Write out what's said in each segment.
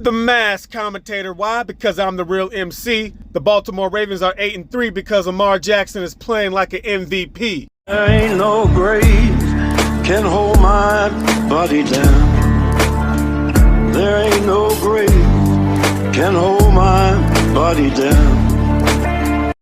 The mass commentator. Why? Because I'm the real MC. The Baltimore Ravens are 8-3 because Lamar Jackson is playing like an MVP. There ain't no grave can hold my body down. There ain't no grave can hold my body down.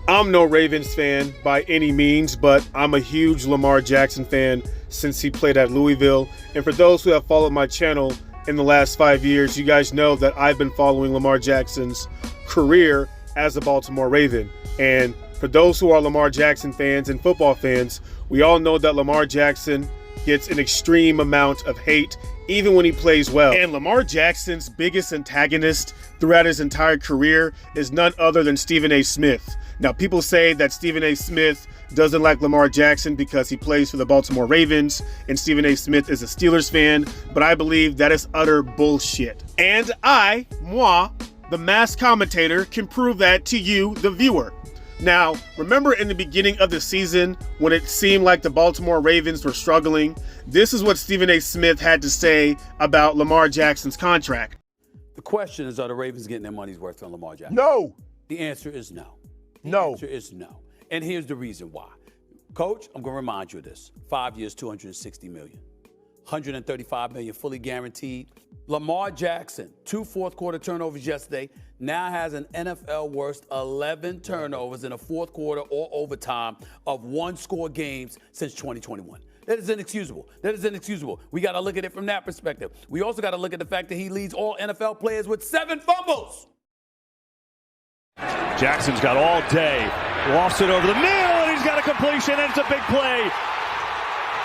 I'm no Ravens fan by any means, but I'm a huge Lamar Jackson fan since he played at Louisville. And for those who have followed my channel in the last 5 years, you guys know that I've been following Lamar Jackson's career as a Baltimore Raven. And for those who are Lamar Jackson fans and football fans, we all know that Lamar Jackson gets an extreme amount of hate even when he plays well. And Lamar Jackson's biggest antagonist throughout his entire career is none other than Stephen A. Smith. Now, people say that Stephen A. Smith doesn't like Lamar Jackson because he plays for the Baltimore Ravens and Stephen A. Smith is a Steelers fan, but I believe that is utter bullshit. And moi, the mass commentator, can prove that to you, the viewer. Now, remember in the beginning of the season when it seemed like the Baltimore Ravens were struggling? This is what Stephen A. Smith had to say about Lamar Jackson's contract. The question is, are the Ravens getting their money's worth on Lamar Jackson? No. The answer is no. The No. answer is no. And here's the reason why. Coach, I'm going to remind you of this. 5 years, $260 million. $135 million fully guaranteed. Lamar Jackson, 2 fourth-quarter turnovers yesterday, now has an NFL worst 11 turnovers in a fourth quarter or overtime of one-score games since 2021. That is inexcusable. That is inexcusable. We got to look at it from that perspective. We also got to look at the fact that he leads all NFL players with 7 fumbles. Jackson's got all day. Lofts it over the middle, and he's got a completion, and it's a big play.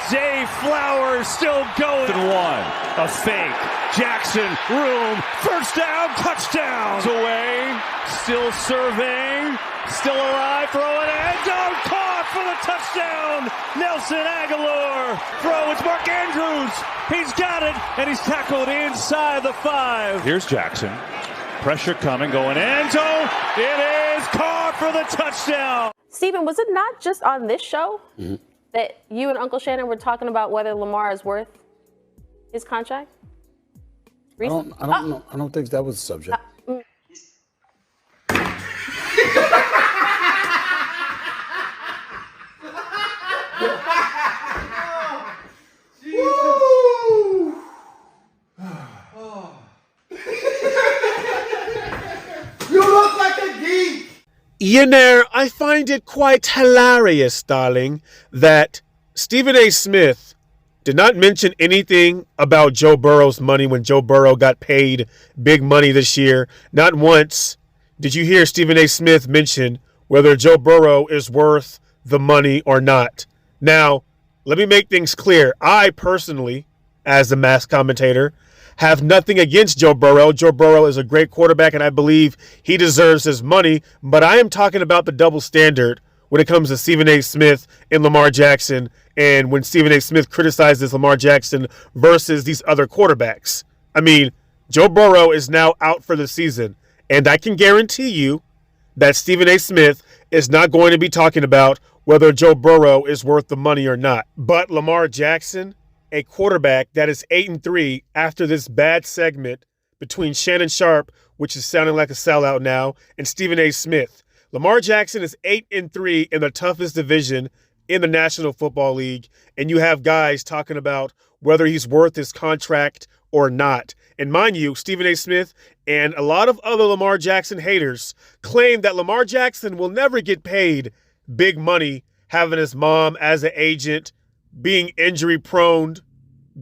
Zay Flowers still going. One, a fake. Jackson, room, first down, touchdown. Away, still serving, still alive, throwing end zone, caught for the touchdown. Nelson Aguilar, throw, it's Mark Andrews. He's got it, and he's tackled inside the 5. Here's Jackson. Pressure coming, going end zone. It is caught for the touchdown. Stephen, was it not just on this show that you and Uncle Shannon were talking about whether Lamar is worth his contract? I don't know. I don't think that was the subject. You know, I find it quite hilarious, darling, that Stephen A. Smith did not mention anything about Joe Burrow's money when Joe Burrow got paid big money this year. Not once did you hear Stephen A. Smith mention whether Joe Burrow is worth the money or not. Now, let me make things clear. I personally, as the mass commentator, have nothing against Joe Burrow. Joe Burrow is a great quarterback, and I believe he deserves his money. But I am talking about the double standard when it comes to Stephen A. Smith and Lamar Jackson, and when Stephen A. Smith criticizes Lamar Jackson versus these other quarterbacks. I mean, Joe Burrow is now out for the season, and I can guarantee you that Stephen A. Smith is not going to be talking about whether Joe Burrow is worth the money or not. But Lamar Jackson, a quarterback that is 8-3 after this bad segment between Shannon Sharpe, which is sounding like a sellout now, and Stephen A. Smith. Lamar Jackson is 8-3 in the toughest division in the National Football League, and you have guys talking about whether he's worth his contract or not. And mind you, Stephen A. Smith and a lot of other Lamar Jackson haters claim that Lamar Jackson will never get paid big money, having his mom as an agent, being injury prone,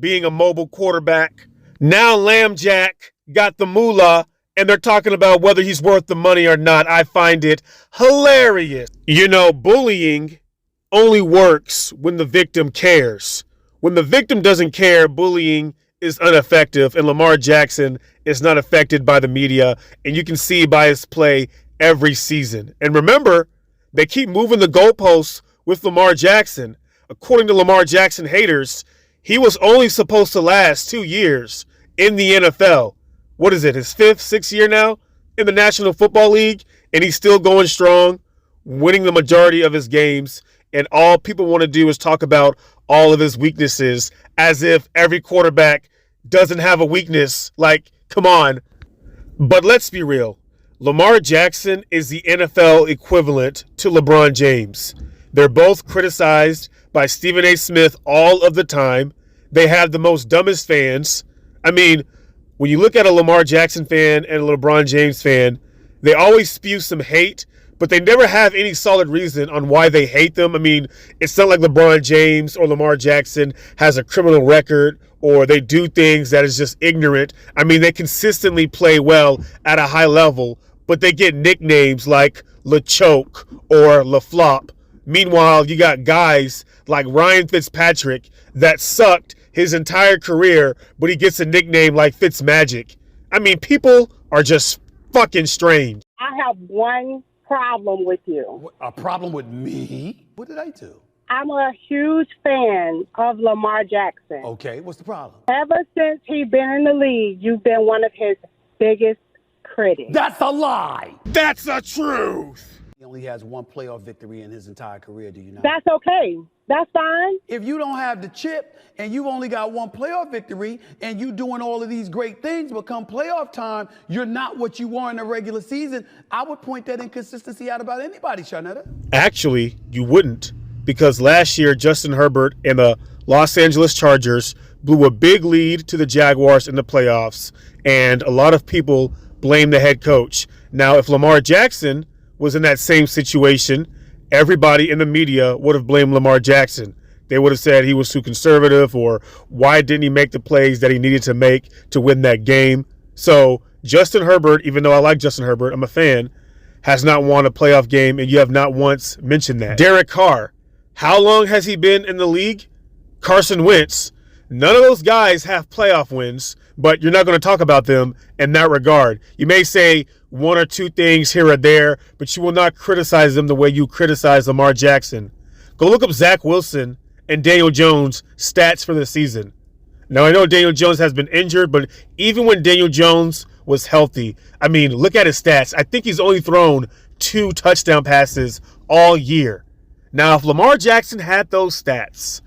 being a mobile quarterback. Now Lamb Jack got the moolah, and they're talking about whether he's worth the money or not. I find it hilarious. You know, bullying only works when the victim cares. When the victim doesn't care, bullying is ineffective, and Lamar Jackson is not affected by the media, and you can see by his play every season. And remember, they keep moving the goalposts with Lamar Jackson. According to Lamar Jackson haters, he was only supposed to last 2 years in the NFL. What is it, his 5th, 6th year now in the National Football League? And he's still going strong, winning the majority of his games. And all people want to do is talk about all of his weaknesses, as if every quarterback doesn't have a weakness. Like, Come on. But let's be real. Lamar Jackson is the NFL equivalent to LeBron James. They're both criticized by Stephen A. Smith all of the time. They have the most dumbest fans. I mean, when you look at a Lamar Jackson fan and a LeBron James fan, they always spew some hate, but they never have any solid reason on why they hate them. I mean, it's not like LeBron James or Lamar Jackson has a criminal record or they do things that is just ignorant. I mean, they consistently play well at a high level, but they get nicknames like LeChoke or LaFlop. Meanwhile, you got guys like Ryan Fitzpatrick that sucked his entire career, but he gets a nickname like Fitzmagic. I mean, people are just fucking strange. I have one problem with you. A problem with me? What did I do? I'm a huge fan of Lamar Jackson. Okay, what's the problem? Ever since he's been in the league, you've been one of his biggest critics. That's a lie. That's the truth. He only has one playoff victory in his entire career, do you know? That's okay. That's fine. If you don't have the chip and you've only got one playoff victory and you doing all of these great things, but come playoff time, you're not what you were in the regular season, I would point that inconsistency out about anybody, Sharnetta. Actually, you wouldn't, because last year, Justin Herbert and the Los Angeles Chargers blew a big lead to the Jaguars in the playoffs, and a lot of people blame the head coach. Now, if Lamar Jackson was in that same situation, everybody in the media would have blamed Lamar Jackson. They would have said he was too conservative, or why didn't he make the plays that he needed to make to win that game? So Justin Herbert, even though I like Justin Herbert, I'm a fan, has not won a playoff game, and you have not once mentioned that. Derek Carr, how long has he been in the league? Carson Wentz. None of those guys have playoff wins, but you're not going to talk about them in that regard. You may say one or two things here or there, but you will not criticize them the way you criticize Lamar Jackson. Go look up Zach Wilson and Daniel Jones' stats for the season. Now, I know Daniel Jones has been injured, but even when Daniel Jones was healthy, I mean, look at his stats. I think he's only thrown 2 touchdown passes all year. Now, if Lamar Jackson had those stats,